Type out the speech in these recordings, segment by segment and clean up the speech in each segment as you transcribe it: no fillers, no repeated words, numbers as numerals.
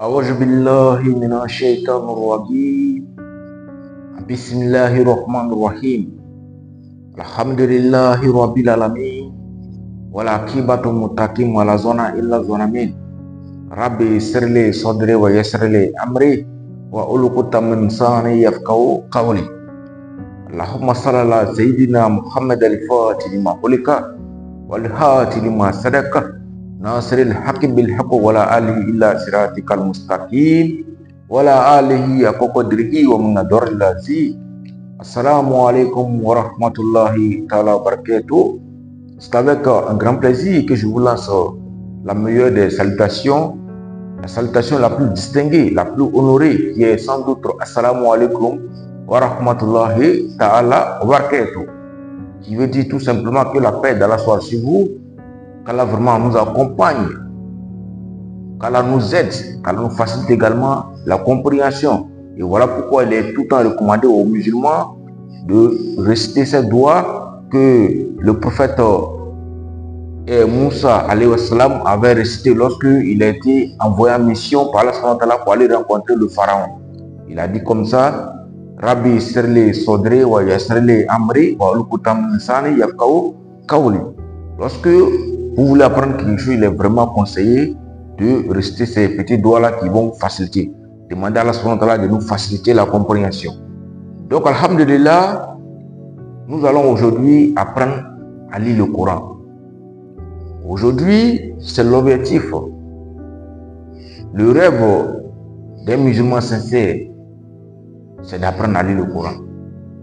أعوذ بالله من الشيطان الرجيم بسم الله الرحمن الرحيم الحمد لله رب العالمين والعاقبة للمتقين ولا ظلم إلا الظالمين ربي يسر لي صدري ويسر لي أمري واحلل عقدة من لساني يفقهوا قولي اللهم صل على سيدنا محمد الفاتح لما خلق والهادي لما سبق ناصر الحق بالحق ولا آله إلا صراطك المستقيم ولا آله حق قدره ومقداره العظيم. Assalamu alaikum wa rahmatullahi ta'ala wa barakatuh. C'est avec un grand plaisir que je vous lance la meilleure des salutations, la salutation la plus distinguée, la plus honorée, qui est sans doute Assalamu alaikum wa rahmatullahi ta'ala wa barakatuh, qui veut dire tout simplement que la paix d'Allah soit sur vous, qu'Allah vraiment nous accompagne, qu'Allah nous aide, qu'Allah nous facilite également la compréhension. Et voilà pourquoi il est tout le temps recommandé aux musulmans de réciter ces doigts que le prophète Moussa alayhi wa sallam avait récité lorsqu'il a été envoyé en mission par Allah pour aller rencontrer le pharaon. Il a dit comme ça: Rabbi sirli sodri wa yassirli amri wa lukutam lisani yafqahu qawli. Lorsque vous voulez apprendre quelque chose, il est vraiment conseillé de réciter ces petits doigts-là qui vont faciliter. Demandez à Allah de nous faciliter la compréhension. Donc, alhamdulillah, nous allons aujourd'hui apprendre à lire le Coran. Aujourd'hui, c'est l'objectif. Le rêve d'un musulman sincère, c'est d'apprendre à lire le Coran.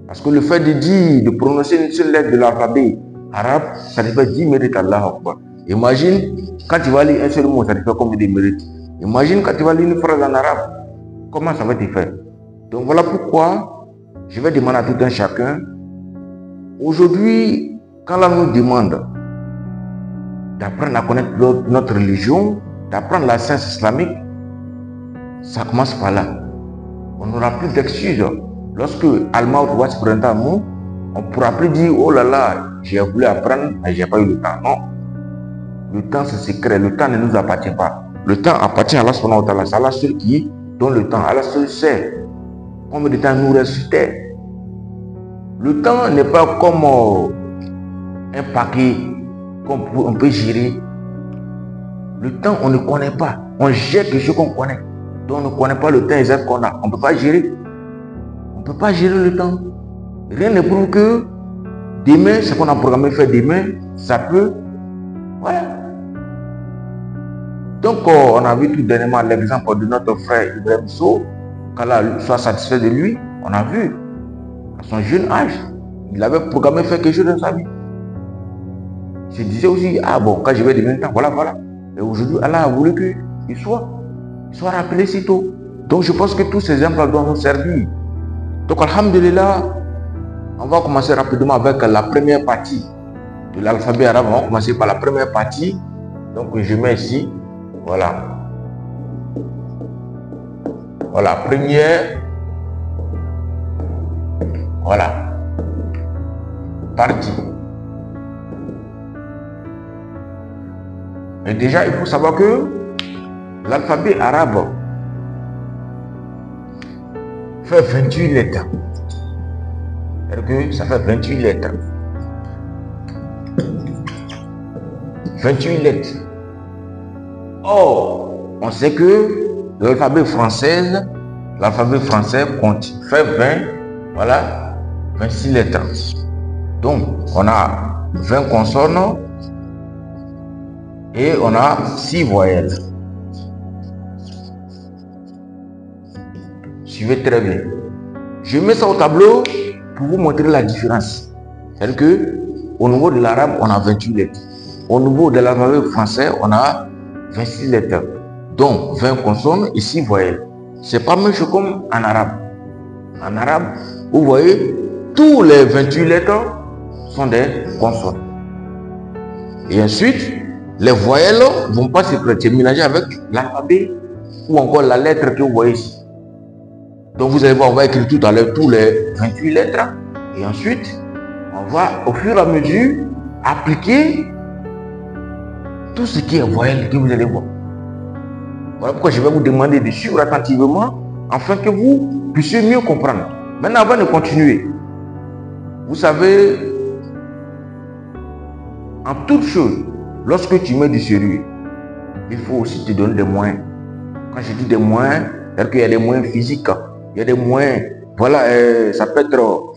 Parce que le fait de dire, de prononcer une seule lettre de l'alphabet arabe, ça te fait 10 mérites à Allah. Imagine, quand tu vas lire un seul mot, ça te fait combien de mérites? Imagine quand tu vas lire une phrase en arabe, comment ça va te faire? Donc voilà pourquoi je vais demander à tout un chacun, aujourd'hui, quand Allah nous demande d'apprendre à connaître notre religion, d'apprendre la science islamique, ça commence par là. On n'aura plus d'excuses. Lorsque Al-Maut va se présenter à nous, on ne pourra plus dire: oh là là, j'ai voulu apprendre, mais je n'ai pas eu le temps. Non. Le temps, c'est secret. Le temps ne nous appartient pas. Le temps appartient à Allah subhanahu wa ta'ala. C'est Allah seul qui donne le temps. Allah seul sait combien de temps nous reste sur terre. Le temps n'est pas comme un paquet qu'on peut gérer. Le temps, on ne connaît pas. On gère quelque chose qu'on connaît. Donc on ne connaît pas le temps exact qu'on a. On ne peut pas gérer. On ne peut pas gérer le temps. Rien ne prouve que demain, ce qu'on a programmé faire demain, ça peut. Voilà. Donc, on a vu tout dernièrement l'exemple de notre frère Ibrahim Sow, qu'Allah soit satisfait de lui. On a vu, à son jeune âge, il avait programmé faire quelque chose dans sa vie. Il se disait aussi: ah bon, quand je vais devenir temps, voilà. Et aujourd'hui, Allah a voulu qu'il soit rappelé si tôt. Donc, je pense que tous ces exemples doivent nous servir. Donc, alhamdulillah, on va commencer rapidement avec la première partie de l'alphabet arabe. On va commencer par la première partie. Donc, je mets ici. Voilà. Voilà, première. Voilà. Partie. Et déjà, il faut savoir que l'alphabet arabe fait 28 lettres. C'est-à-dire que ça fait 28 lettres. 28 lettres. Or, on sait que l'alphabet français fait 26 lettres. Donc, on a 20 consonnes et on a 6 voyelles. Suivez très bien. Je mets ça au tableau pour vous montrer la différence. C'est-à-dire que au niveau de l'arabe, on a 28 lettres. Au niveau de l'alphabet français, on a 26 lettres. Donc 20 consonnes et 6 voyelles. C'est pas même chose comme en arabe. En arabe, vous voyez, tous les 28 lettres sont des consonnes. Et ensuite, les voyelles ne vont pas se mélanger avec l'alphabet ou encore la lettre que vous voyez ici. Donc vous allez voir, on va écrire tout à l'heure tous les 28 lettres. Et ensuite, on va au fur et à mesure appliquer tout ce qui est voyelle que vous allez voir. Voilà pourquoi je vais vous demander de suivre attentivement afin que vous puissiez mieux comprendre. Maintenant, avant de continuer, vous savez, en toute chose, lorsque tu mets du sérieux, il faut aussi te donner des moyens. Quand je dis des moyens, c'est-à-dire qu'il y a des moyens physiques, il y a des moyens, voilà, ça peut être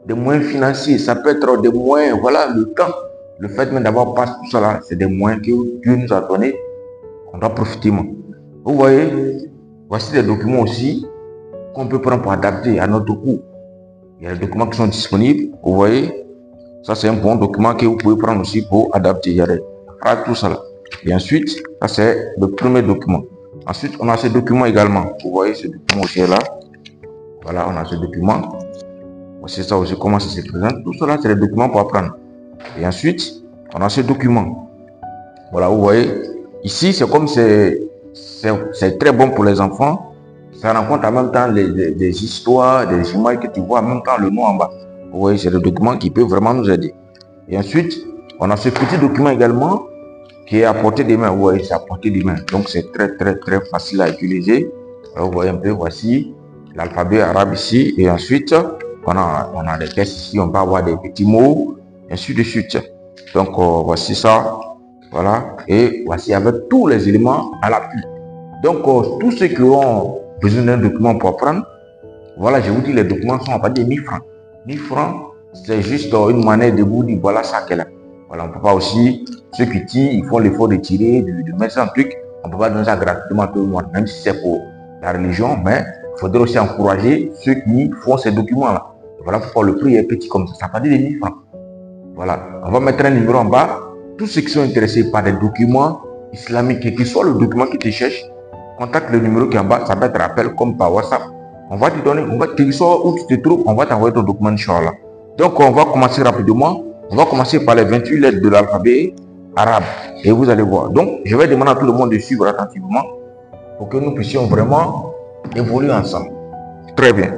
des moyens financiers, ça peut être des moyens, voilà, le temps. Le fait même d'avoir pas tout ça, c'est des moyens que Dieu nous a donnés, on doit profiter. Vous voyez, voici des documents aussi qu'on peut prendre pour adapter à notre cours. Il y a des documents qui sont disponibles, vous voyez. Ça, c'est un bon document que vous pouvez prendre aussi pour adapter. Il y a des phrases, tout ça là. Et ensuite, ça c'est le premier document. Ensuite, on a ce document également. Vous voyez ce document aussi là. Voilà, on a ce document. Voici ça aussi, comment ça se présente. Tout cela, c'est les documents pour apprendre. Et ensuite, on a ce document. Voilà, vous voyez. Ici, c'est comme c'est très bon pour les enfants. Ça rencontre en même temps des histoires, des images que tu vois en même temps le nom en bas. Vous voyez, c'est le document qui peut vraiment nous aider. Et ensuite, on a ce petit document également qui est à portée des mains. Vous voyez, c'est à portée des mains. Donc, c'est très facile à utiliser. Alors, vous voyez un peu, voici l'alphabet arabe ici. Et ensuite, on a des textes ici. On va avoir des petits mots, ainsi de suite. Donc, voici ça. Voilà. Et voici avec tous les éléments à l'appui. Donc, tous ceux qui ont besoin d'un document pour apprendre, voilà, je vous dis, les documents sont à partir de 1000 francs. 1000 francs, c'est juste une manière de vous dire, voilà ça qu'elle a. Voilà, on ne peut pas aussi, ceux qui tirent, ils font l'effort de tirer, de mettre ça en truc. On ne peut pas donner ça gratuitement à tout le monde, même si c'est pour la religion, mais il faudrait aussi encourager ceux qui font ces documents-là. Voilà pourquoi le prix est petit comme ça, ça partir de 1000 francs. Voilà, on va mettre un numéro en bas. Tous ceux qui sont intéressés par des documents islamiques, quel que soit le document qui te cherche, contacte le numéro qui est en bas, ça peut être appel comme par WhatsApp. On va te donner, quel que soit où tu te trouves, on va t'envoyer ton document, Inch'Allah. Donc, on va commencer rapidement. On va commencer par les 28 lettres de l'alphabet arabe. Et vous allez voir. Donc, je vais demander à tout le monde de suivre attentivement pour que nous puissions vraiment évoluer ensemble. Très bien.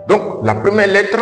Donc, la première lettre,